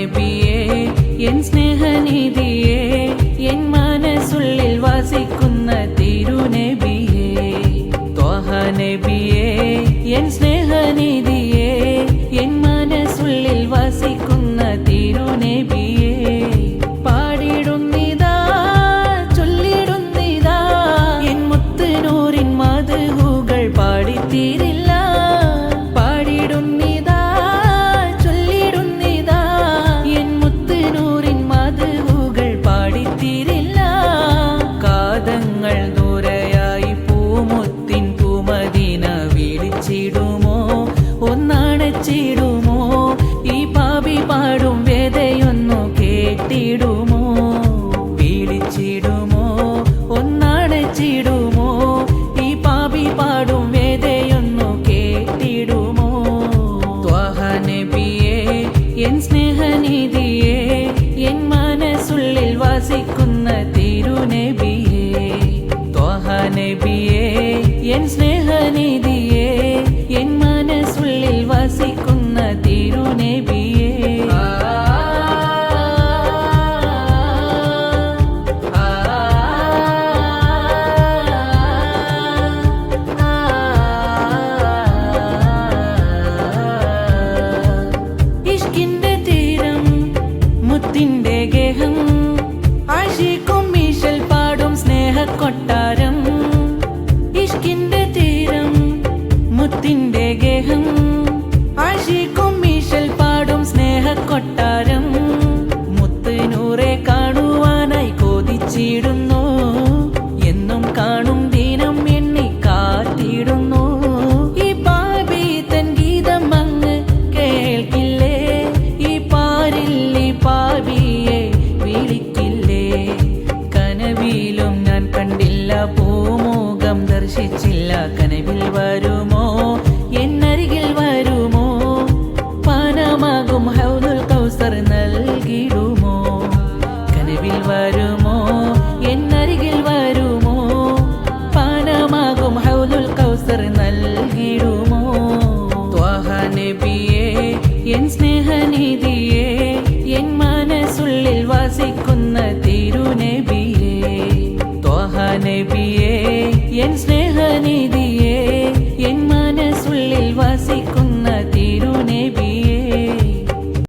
നബിയേ N സ്നേഹനിധിയേ N മനസ്സുള്ളിൽ വസിക്കുന്ന തിരുനബിയേ ത്വഹ നബിയേ എൻ സ്നേഹനിധിയേ എൻ മനസ്സുള്ളിൽ വസിക്കുന്ന തിരുനബിയേ പാടിടുന്നിതാ ചൊല്ലിടുന്നിതാ എൻ മുത്തുനൂറിൻ മദ്ഹുകൾ പാടിത്തീരില്ല ിടുമോ ഈ പാപി പാടും വേദയൊന്നു കേട്ടിടുമോ വിളിച്ചിടുമോ ഒന്നടച്ചിടുമോ ഈ പാപി പാടും വേദയൊന്നു കേട്ടിടുമോ ത്വഹ നബിയേ എൻ സ്നേഹനിധിയേ എൻ മനസ്സുള്ളിൽ വസിക്കുന്ന തിരുനബിയേ ത്വഹ നബിയേ എൻ സ്നേഹനിധിയേ എൻ മനസ്സുള്ളിൽ വസിക്കുന്ന തിരുനബിയേ ഇഷ്കിന്റെ തീരം മുത്തിന്റെ ഗേഹം ആശിക്കും മീശൽ പാടും സ്നേഹക്കൊട്ടാരം ഇഷ്കിന്റെ തീരം മുത്തിന്റെ ഗേഹം ആശിക്കും മീശൽ പാടും സ്നേഹക്കൊട്ടാരം മുത്തുനൂറെ കാണുവാനായി കൊതിച്ചിടുന്നു എന്നും കാണും ദിനം എണ്ണി കാത്തിടുന്നു ഈ പാപി തൻ ഗീതം അങ്ങ് കേൾക്കില്ലേ ഈ പാരിൽ ഈ പാപിയെ വിളിക്കില്ലേ കനവിലും ഞാൻ കണ്ടില്ല പൂമുഖം ദർശിച്ചില്ല കനവിൽ വരുമോ